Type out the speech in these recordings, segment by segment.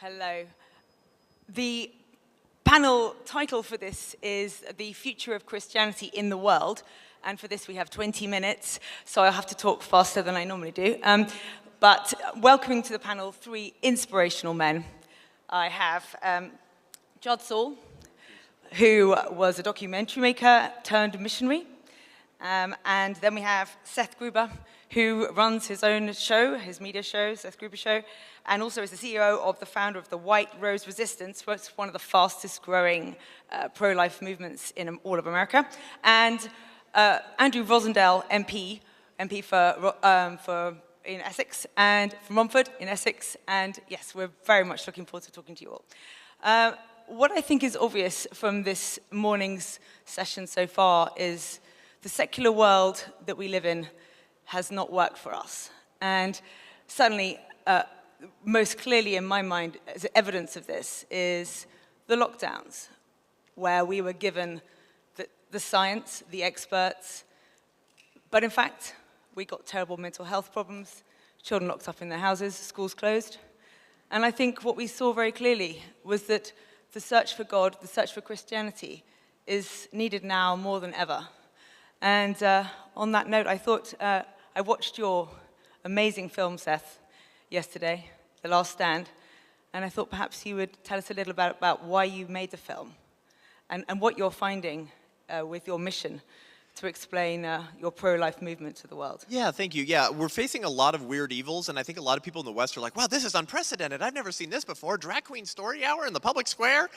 Hello. The panel title for this is The Future of Christianity in the World. And for this we have 20 minutes, so I'll have to talk faster than I normally do. But welcoming to the panel three inspirational men. I have Judd Saul, who was a documentary maker turned missionary. And then we have Seth Gruber, who runs his own show, his media show, Seth Gruber Show, and also is the CEO of the founder of the White Rose Resistance, which is one of the fastest growing pro-life movements in all of America. And Andrew Rosindell MP in Essex, and from Romford in Essex. And yes, we're very much looking forward to talking to you all. What I think is obvious from this morning's session so far is the secular world that we live in has not worked for us. And certainly, most clearly in my mind, as evidence of this, is the lockdowns, where we were given the science, the experts, but in fact, we got terrible mental health problems, children locked up in their houses, schools closed. And I think what we saw very clearly was that the search for God, the search for Christianity, is needed now more than ever. And on that note, I thought, I watched your amazing film, Seth, yesterday, The Last Stand, and I thought perhaps you would tell us a little about why you made the film and what you're finding with your mission to explain your pro-life movement to the world. Yeah, thank you. Yeah, we're facing a lot of weird evils, and I think a lot of people in the West are like, wow, this is unprecedented. I've never seen this before. Drag queen story hour in the public square?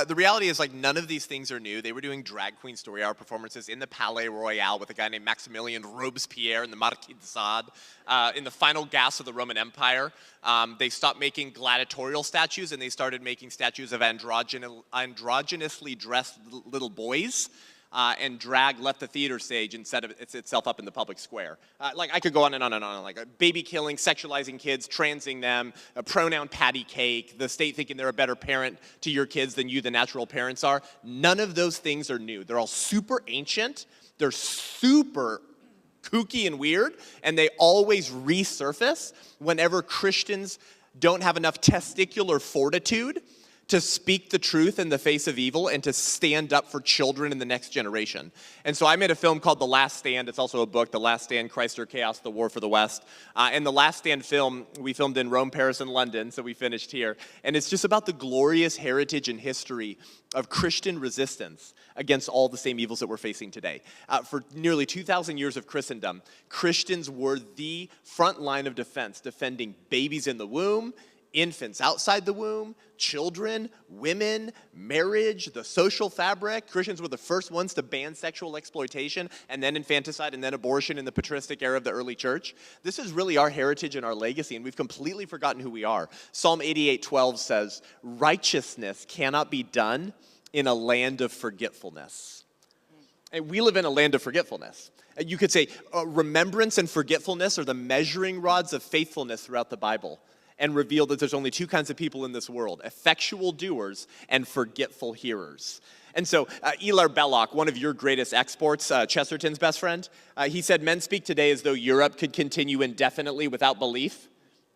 The reality is, like, none of these things are new. They were doing drag queen story hour performances in the Palais Royal with a guy named Maximilien Robespierre in the Marquis de Sade. In the final gasp of the Roman Empire, they stopped making gladiatorial statues, and they started making statues of androgynously dressed little boys. And drag left the theater stage and set itself up in the public square. Like, I could go on and on and on, like baby killing, sexualizing kids, transing them, a pronoun patty cake, the state thinking they're a better parent to your kids than you, the natural parents are. None of those things are new. They're all super ancient. They're super kooky and weird, and they always resurface whenever Christians don't have enough testicular fortitude to speak the truth in the face of evil and to stand up for children in the next generation. And so I made a film called The Last Stand. It's also a book, The Last Stand, Christ or Chaos, The War for the West. And The Last Stand film, we filmed in Rome, Paris, and London, so we finished here. And it's just about the glorious heritage and history of Christian resistance against all the same evils that we're facing today. For nearly 2,000 years of Christendom, Christians were the front line of defense, defending babies in the womb, infants outside the womb, children, women, marriage, the social fabric. Christians were the first ones to ban sexual exploitation and then infanticide and then abortion in the patristic era of the early church. This is really our heritage and our legacy, and we've completely forgotten who we are. Psalm 88:12 says, righteousness cannot be done in a land of forgetfulness. And we live in a land of forgetfulness. You could say remembrance and forgetfulness are the measuring rods of faithfulness throughout the Bible, and reveal that there's only two kinds of people in this world, effectual doers and forgetful hearers. And so Hilaire Belloc, one of your greatest exports, Chesterton's best friend, he said, men speak today as though Europe could continue indefinitely without belief,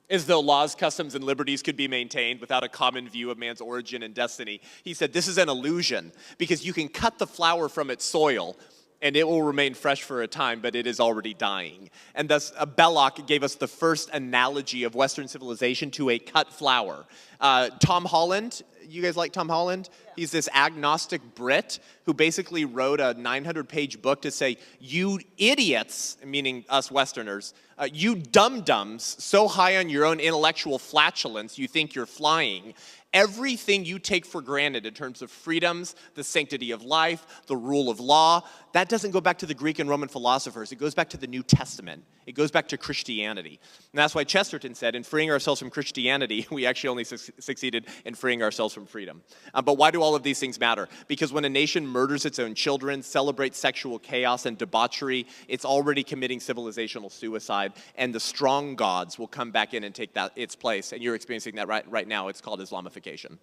as though laws, customs, and liberties could be maintained without a common view of man's origin and destiny. He said, this is an illusion, because you can cut the flower from its soil, and it will remain fresh for a time, but it is already dying. And thus, Belloc gave us the first analogy of Western civilization to a cut flower. Tom Holland, you guys like Tom Holland? Yeah. He's this agnostic Brit who basically wrote a 900-page book to say, you idiots, meaning us Westerners, you dum-dums, so high on your own intellectual flatulence you think you're flying, everything you take for granted in terms of freedoms, the sanctity of life, the rule of law, that doesn't go back to the Greek and Roman philosophers. It goes back to the New Testament. It goes back to Christianity. And that's why Chesterton said, in freeing ourselves from Christianity, we actually only succeeded in freeing ourselves from freedom. But why do all of these things matter? Because when a nation murders its own children, celebrates sexual chaos and debauchery, it's already committing civilizational suicide, and the strong gods will come back in and take its place. And you're experiencing that right now. It's called Islamification.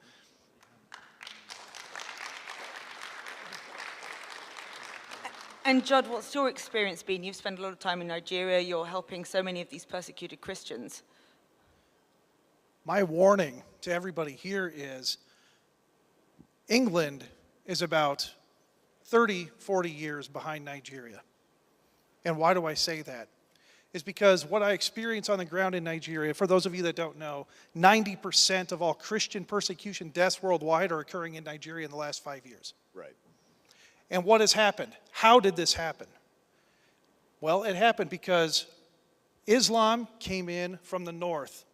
And Judd, what's your experience been? You've spent a lot of time in Nigeria. You're helping so many of these persecuted Christians. My warning to everybody here is England is about 30, 40 years behind Nigeria. And why do I say that? Is because what I experience on the ground in Nigeria, for those of you that don't know, 90% of all Christian persecution deaths worldwide are occurring in Nigeria in the last 5 years. Right. And what has happened? How did this happen? Well, it happened because Islam came in from the north.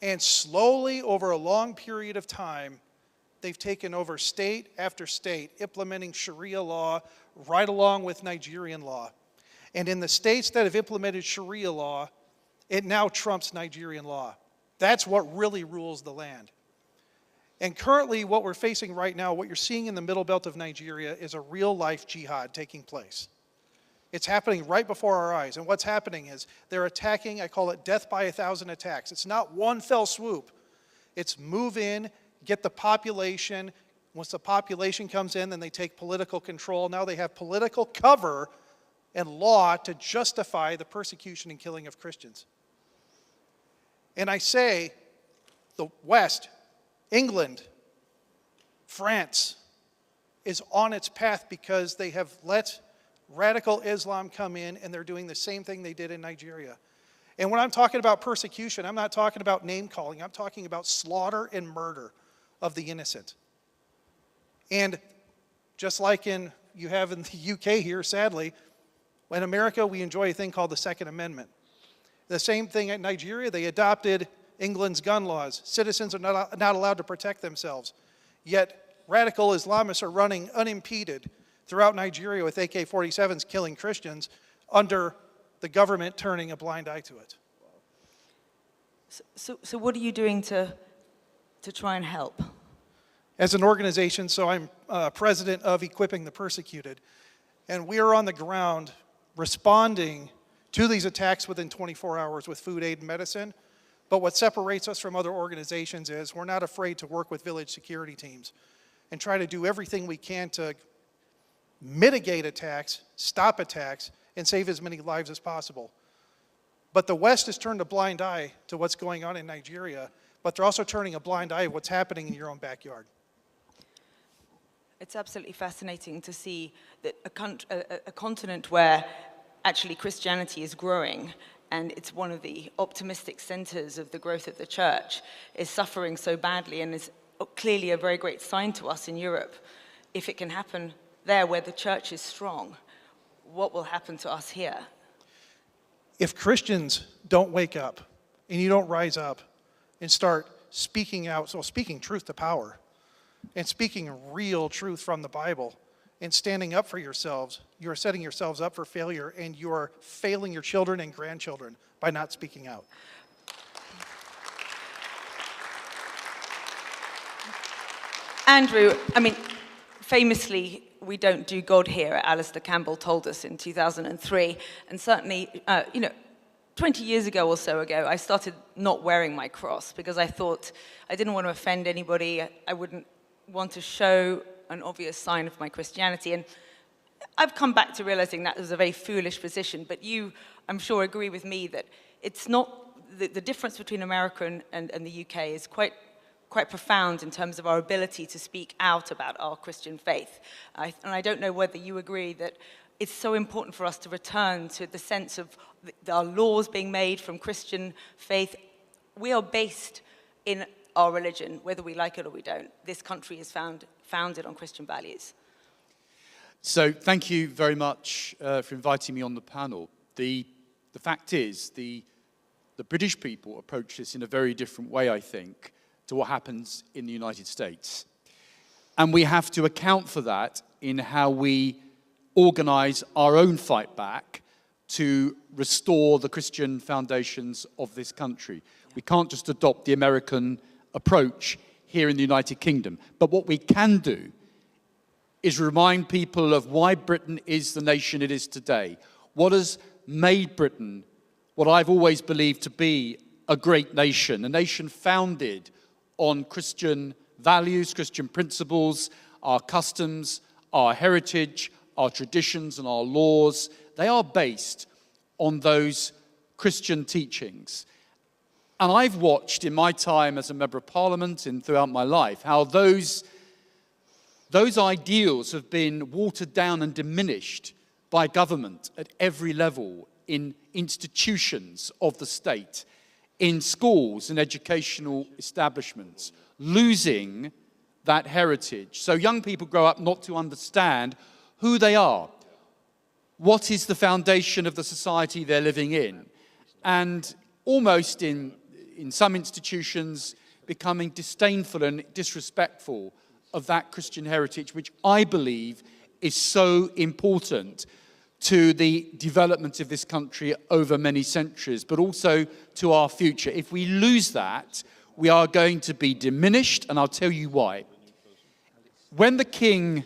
And slowly, over a long period of time, they've taken over state after state, implementing Sharia law right along with Nigerian law. And in the states that have implemented Sharia law, it now trumps Nigerian law. That's what really rules the land. And currently, what we're facing right now, what you're seeing in the middle belt of Nigeria, is a real-life jihad taking place. It's happening right before our eyes. And what's happening is they're attacking, I call it death by 1,000 attacks. It's not one fell swoop. It's move in, get the population. Once the population comes in, then they take political control. Now they have political cover and law to justify the persecution and killing of Christians. And I say the West, England, France, is on its path because they have let radical Islam come in, and they're doing the same thing they did in Nigeria. And when I'm talking about persecution, I'm not talking about name-calling. I'm talking about slaughter and murder of the innocent. And just like you have in the UK here, sadly, in America, we enjoy a thing called the Second Amendment. The same thing at Nigeria, they adopted England's gun laws. Citizens are not allowed to protect themselves. Yet radical Islamists are running unimpeded throughout Nigeria with AK-47s killing Christians under the government turning a blind eye to it. So what are you doing to try and help? As an organization, so I'm president of Equipping the Persecuted, and we are on the ground responding to these attacks within 24 hours with food aid and medicine. But what separates us from other organizations is we're not afraid to work with village security teams and try to do everything we can to mitigate attacks, stop attacks, and save as many lives as possible. But the West has turned a blind eye to what's going on in Nigeria, but they're also turning a blind eye to what's happening in your own backyard. It's absolutely fascinating to see that a continent where actually Christianity is growing, and it's one of the optimistic centers of the growth of the church, is suffering so badly, and is clearly a very great sign to us in Europe. If it can happen there where the church is strong, what will happen to us here? If Christians don't wake up and you don't rise up and start speaking out, so speaking truth to power and speaking real truth from the Bible and standing up for yourselves, you are setting yourselves up for failure, and you are failing your children and grandchildren by not speaking out. Andrew, I mean, famously, we don't do God here, Alistair Campbell told us in 2003. And certainly, 20 years ago or so ago, I started not wearing my cross because I thought I didn't want to offend anybody. I wouldn't want to show an obvious sign of my Christianity. And I've come back to realizing that was a very foolish position. But you, I'm sure, agree with me that it's not, the difference between America and the UK is quite profound in terms of our ability to speak out about our Christian faith. And I don't know whether you agree that it's so important for us to return to the sense of our laws being made from Christian faith. We are based in our religion, whether we like it or we don't. This country is founded on Christian values. So thank you very much for inviting me on the panel. The fact is, the British people approach this in a very different way, I think, to what happens in the United States. And we have to account for that in how we organize our own fight back to restore the Christian foundations of this country. We can't just adopt the American approach here in the United Kingdom. But what we can do is remind people of why Britain is the nation it is today. What has made Britain what I've always believed to be a great nation, a nation founded on Christian values, Christian principles, our customs, our heritage, our traditions and our laws. They are based on those Christian teachings. And I've watched in my time as a member of parliament and throughout my life how those ideals have been watered down and diminished by government at every level, in institutions of the state, in schools and educational establishments, losing that heritage. So young people grow up not to understand who they are, what is the foundation of the society they're living in, and almost in some institutions becoming disdainful and disrespectful of that Christian heritage, which I believe is so important to the development of this country over many centuries, but also to our future. If we lose that, we are going to be diminished, and I'll tell you why. When the king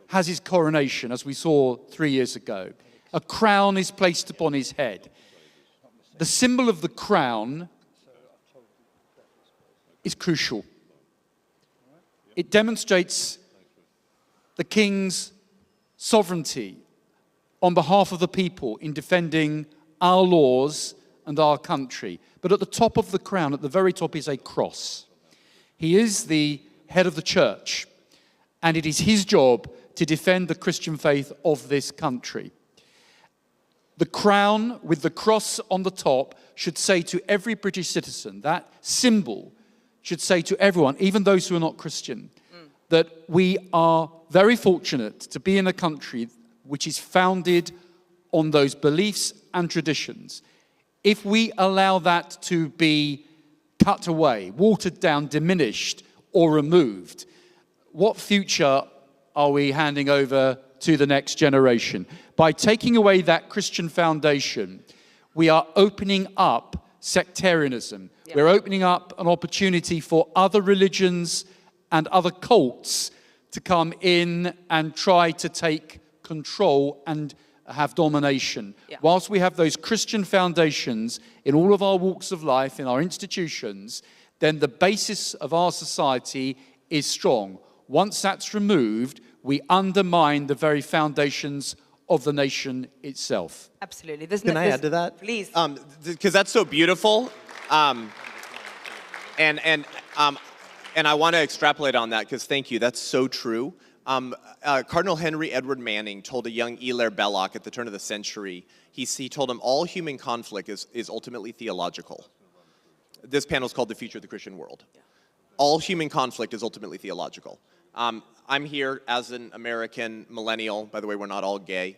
has his coronation, as we saw 3 years ago, a crown is placed upon his head. The symbol of the crown is crucial. It demonstrates the king's sovereignty on behalf of the people in defending our laws and our country. But at the top of the crown, at the very top, is a cross. He is the head of the church, and it is his job to defend the Christian faith of this country. The crown with the cross on the top should say to every British citizen, that symbol should say to everyone, even those who are not Christian, that we are very fortunate to be in a country which is founded on those beliefs and traditions. If we allow that to be cut away, watered down, diminished, or removed, what future are we handing over to the next generation? By taking away that Christian foundation, we are opening up sectarianism. Yeah. We're opening up an opportunity for other religions and other cults to come in and try to take control and have domination. Yeah. Whilst we have those Christian foundations in all of our walks of life, in our institutions, then the basis of our society is strong. Once that's removed, we undermine the very foundations of the nation itself. Absolutely. Can I add to that? Please. Because that's so beautiful. And I want to extrapolate on that, because thank you, that's so true. Cardinal Henry Edward Manning told a young Hilaire Belloc at the turn of the century, he told him all human conflict is ultimately theological. This panel is called The Future of the Christian World. Yeah. All human conflict is ultimately theological. I'm here as an American millennial, by the way, we're not all gay,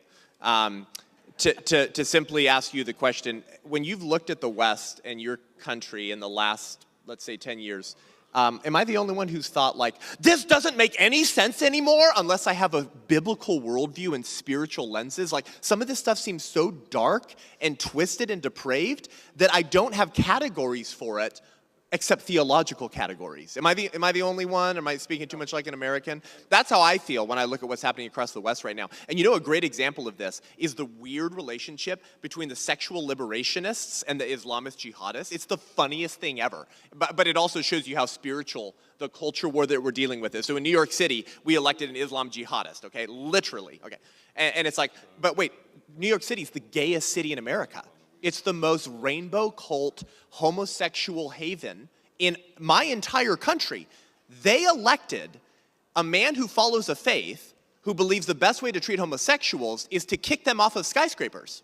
to simply ask you the question, when you've looked at the West and your country in the last, let's say, 10 years, am I the only one who's thought, like, this doesn't make any sense anymore unless I have a biblical worldview and spiritual lenses? Like, some of this stuff seems so dark and twisted and depraved that I don't have categories for it except theological categories. Am I the only one? Am I speaking too much like an American? That's how I feel when I look at what's happening across the West right now. And you know, a great example of this is the weird relationship between the sexual liberationists and the Islamist jihadists. It's the funniest thing ever. But it also shows you how spiritual the culture war that we're dealing with is. So in New York City, we elected an Islam jihadist, okay? Literally, okay? And it's like, but wait, New York City is the gayest city in America. It's the most rainbow cult, homosexual haven in my entire country. They elected a man who follows a faith who believes the best way to treat homosexuals is to kick them off of skyscrapers.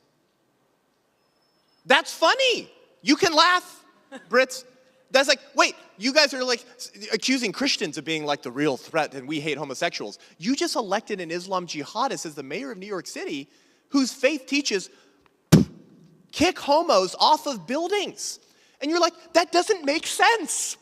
That's funny. You can laugh, Brits. That's like, wait, you guys are like accusing Christians of being like the real threat and we hate homosexuals. You just elected an Islam jihadist as the mayor of New York City whose faith teaches kick homos off of buildings. And you're like, that doesn't make sense.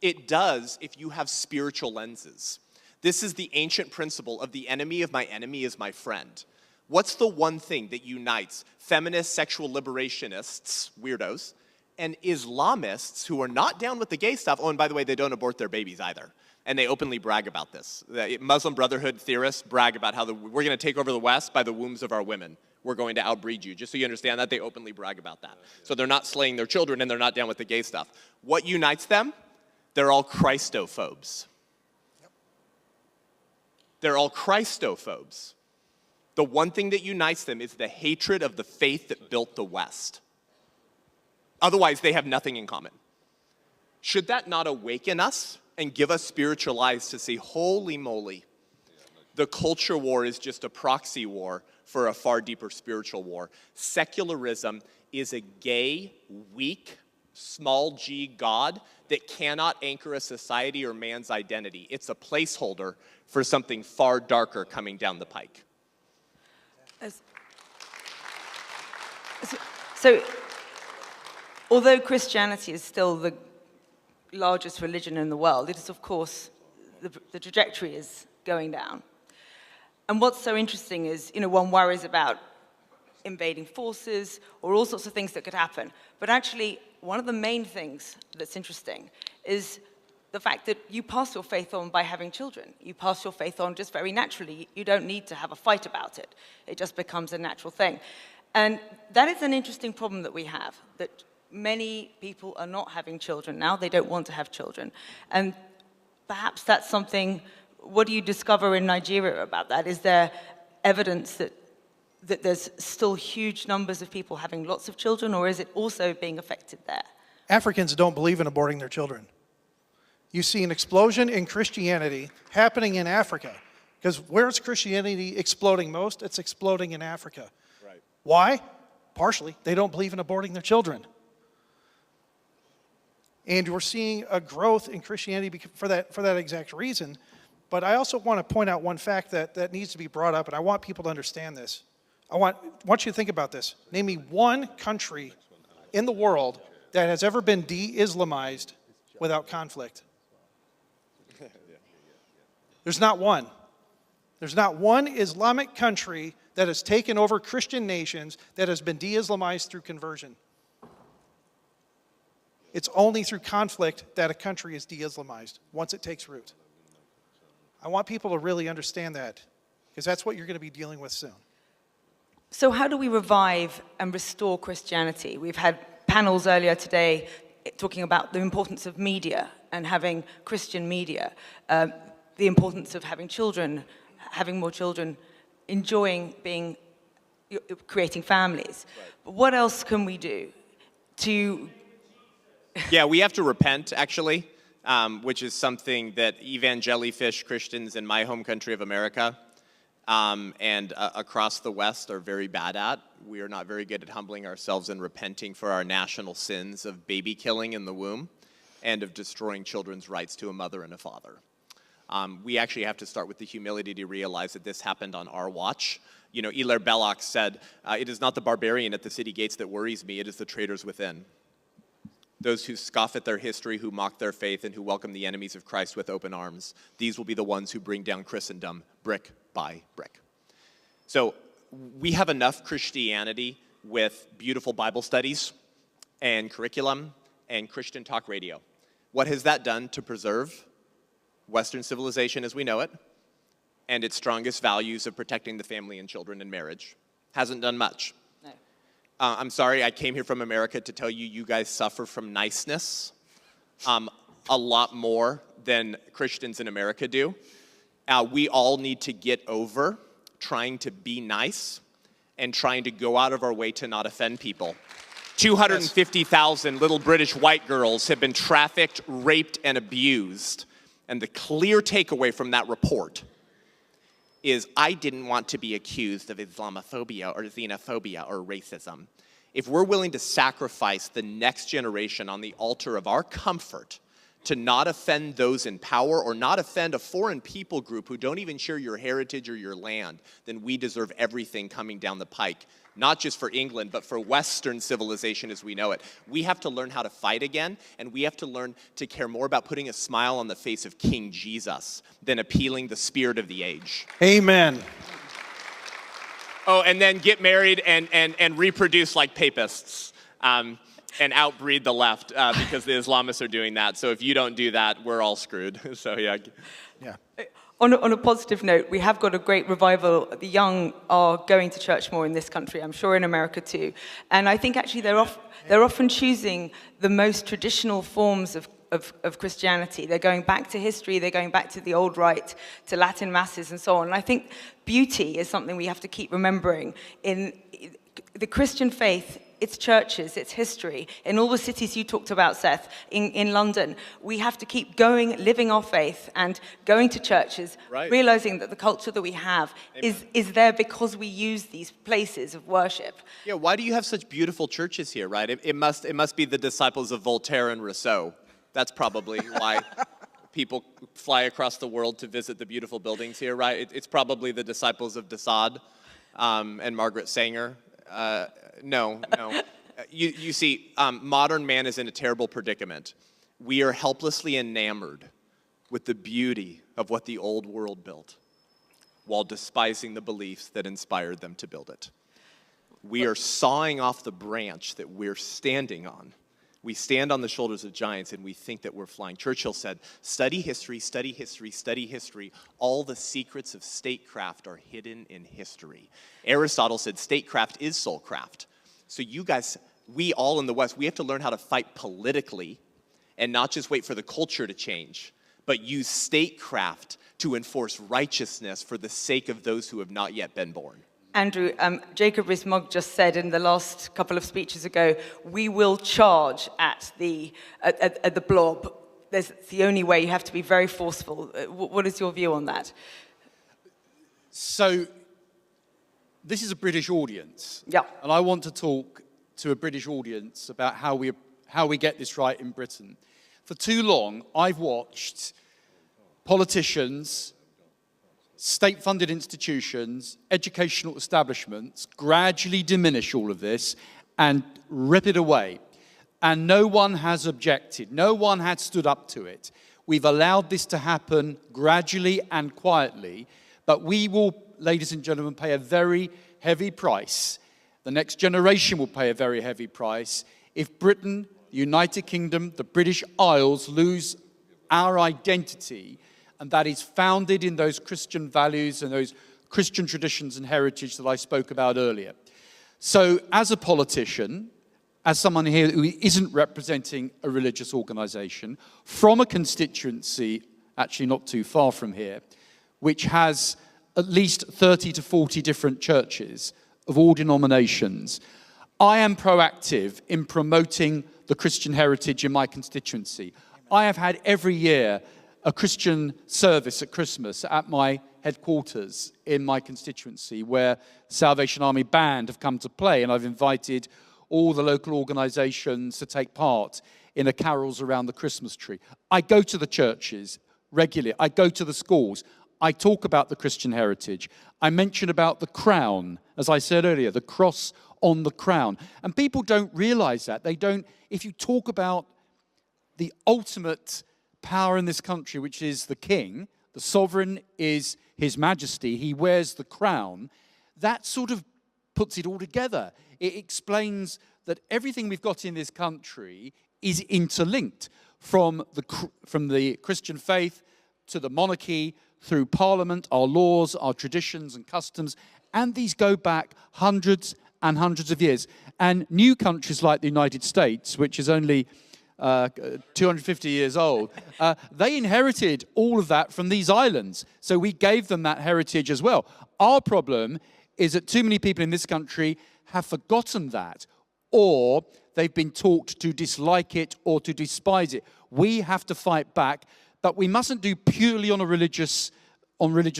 It does if you have spiritual lenses. This is the ancient principle of the enemy of my enemy is my friend. What's the one thing that unites feminist sexual liberationists, weirdos, and Islamists who are not down with the gay stuff? Oh, and by the way, they don't abort their babies either. And they openly brag about this. The Muslim Brotherhood theorists brag about how we're going to take over the West by the wombs of our women. We're going to outbreed you. Just so you understand that, they openly brag about that. So they're not slaying their children and they're not down with the gay stuff. What unites them? They're all Christophobes. They're all Christophobes. The one thing that unites them is the hatred of the faith that built the West. Otherwise, they have nothing in common. Should that not awaken us and give us spiritual eyes to see, holy moly, the culture war is just a proxy war for a far deeper spiritual war. Secularism is a gay, weak, small g God that cannot anchor a society or man's identity. It's a placeholder for something far darker coming down the pike. So, although Christianity is still the largest religion in the world, it is, of course, the trajectory is going down. And what's so interesting is, one worries about invading forces or all sorts of things that could happen. But actually, one of the main things that's interesting is the fact that you pass your faith on by having children. You pass your faith on just very naturally. You don't need to have a fight about it. It just becomes a natural thing. And that is an interesting problem that we have, that many people are not having children now. They don't want to have children. And perhaps that's something, what do you discover in Nigeria about that? Is there evidence that there's still huge numbers of people having lots of children, or is it also being affected there? Africans don't believe in aborting their children. You see an explosion in Christianity happening in Africa. Because where's Christianity exploding most? It's exploding in Africa. Right. Why? Partially, they don't believe in aborting their children. And we're seeing a growth in Christianity for that exact reason. But I also want to point out one fact that needs to be brought up, and I want people to understand this. I want you to think about this. Name me one country in the world that has ever been de-Islamized without conflict. There's not one. There's not one Islamic country that has taken over Christian nations that has been de-Islamized through conversion. It's only through conflict that a country is de-Islamized, once it takes root. I want people to really understand that, because that's what you're going to be dealing with soon. So how do we revive and restore Christianity? We've had panels earlier today talking about the importance of media and having Christian media, the importance of having children, having more children, enjoying creating families. Right. But what else can we do to... Yeah, we have to repent, actually, which is something that evangelifish Christians in my home country of America and across the West are very bad at. We are not very good at humbling ourselves and repenting for our national sins of baby killing in the womb and of destroying children's rights to a mother and a father. We actually have to start with the humility to realize that this happened on our watch. Hilaire Belloc said, "It is not the barbarian at the city gates that worries me, it is the traitors within." Those who scoff at their history, who mock their faith, and who welcome the enemies of Christ with open arms. These will be the ones who bring down Christendom brick by brick. So we have enough Christianity with beautiful Bible studies and curriculum and Christian talk radio. What has that done to preserve Western civilization as we know it and its strongest values of protecting the family and children and marriage? Hasn't done much. I'm sorry, I came here from America to tell you, you guys suffer from niceness a lot more than Christians in America do. We all need to get over trying to be nice and trying to go out of our way to not offend people. 250,000 little British white girls have been trafficked, raped, and abused. And the clear takeaway from that report is I didn't want to be accused of Islamophobia or xenophobia or racism. If we're willing to sacrifice the next generation on the altar of our comfort to not offend those in power or not offend a foreign people group who don't even share your heritage or your land, then we deserve everything coming down the pike, not just for England, but for Western civilization as we know it. We have to learn how to fight again, and we have to learn to care more about putting a smile on the face of King Jesus than appealing the spirit of the age. Amen. Oh, and then get married and reproduce like papists and outbreed the left because the Islamists are doing that. So if you don't do that, we're all screwed. So yeah. On a positive note, we have got a great revival. The young are going to church more in this country, I'm sure in America too. And I think actually they're often choosing the most traditional forms of Christianity. They're going back to history, they're going back to the old rite, to Latin masses and so on. And I think beauty is something we have to keep remembering. In the Christian faith it's churches, it's history. In all the cities you talked about, Seth, in London, we have to keep going, living our faith and going to churches, realizing that the culture that we have is there because we use these places of worship. Yeah, why do you have such beautiful churches here, right? It must be the disciples of Voltaire and Rousseau. That's probably why people fly across the world to visit the beautiful buildings here, right? It's probably the disciples of de Sade and Margaret Sanger. No. You see, modern man is in a terrible predicament. We are helplessly enamored with the beauty of what the old world built, while despising the beliefs that inspired them to build it. We are sawing off the branch that we're standing on. We stand on the shoulders of giants and we think that we're flying. Churchill said, study history, study history, study history. All the secrets of statecraft are hidden in history. Aristotle said statecraft is soulcraft. So you guys, we all in the West, we have to learn how to fight politically and not just wait for the culture to change, but use statecraft to enforce righteousness for the sake of those who have not yet been born. Andrew, Jacob Rees-Mogg just said in the last couple of speeches ago, we will charge at the blob. It's the only way. You have to be very forceful. What is your view on that? So, this is a British audience. Yeah. And I want to talk to a British audience about how we get this right in Britain. For too long, I've watched politicians, state-funded institutions, educational establishments gradually diminish all of this and rip it away. And no one has objected. No one had stood up to it. We've allowed this to happen gradually and quietly, but we will, ladies and gentlemen, pay a very heavy price. The next generation will pay a very heavy price if Britain, the United Kingdom, the British Isles lose our identity, and that is founded in those Christian values and those Christian traditions and heritage that I spoke about earlier. So as a politician, as someone here who isn't representing a religious organization, from a constituency, actually not too far from here, which has at least 30 to 40 different churches of all denominations, I am proactive in promoting the Christian heritage in my constituency. I have had every year a Christian service at Christmas at my headquarters in my constituency where Salvation Army Band have come to play, and I've invited all the local organizations to take part in the carols around the Christmas tree. I go to the churches regularly. I go to the schools. I talk about the Christian heritage. I mention about the crown, as I said earlier, the cross on the crown. And people don't realize that. They don't, if you talk about the ultimate power in this country, which is the king, the sovereign is his majesty, he wears the crown, that sort of puts it all together. It explains that everything we've got in this country is interlinked, from the Christian faith to the monarchy, through parliament, our laws, our traditions and customs, and these go back hundreds and hundreds of years. And new countries like the United States, which is only 250 years old, they inherited all of that from these islands. So we gave them that heritage as well. Our problem is that too many people in this country have forgotten that, or they've been taught to dislike it or to despise it. We have to fight back, but we mustn't do purely on religious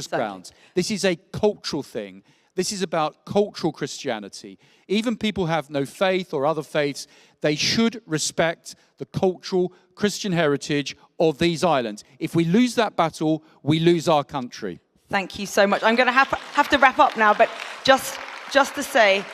grounds. This is a cultural thing. This is about cultural Christianity. Even people who have no faith or other faiths, they should respect the cultural Christian heritage of these islands. If we lose that battle, we lose our country. Thank you so much. I'm going to have to wrap up now, but just to say,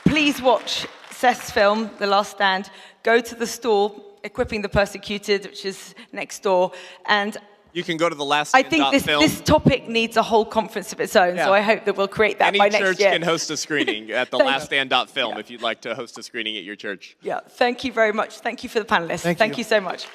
please watch Seth's film, The Last Stand. Go to the stall, Equipping the Persecuted, which is next door, and you can go to the last. I think this topic needs a whole conference of its own, so I hope that we'll create that by next year. Any church can host a screening at the laststand.film if you'd like to host a screening at your church. Yeah, thank you very much. Thank you for the panelists. Thank you so much.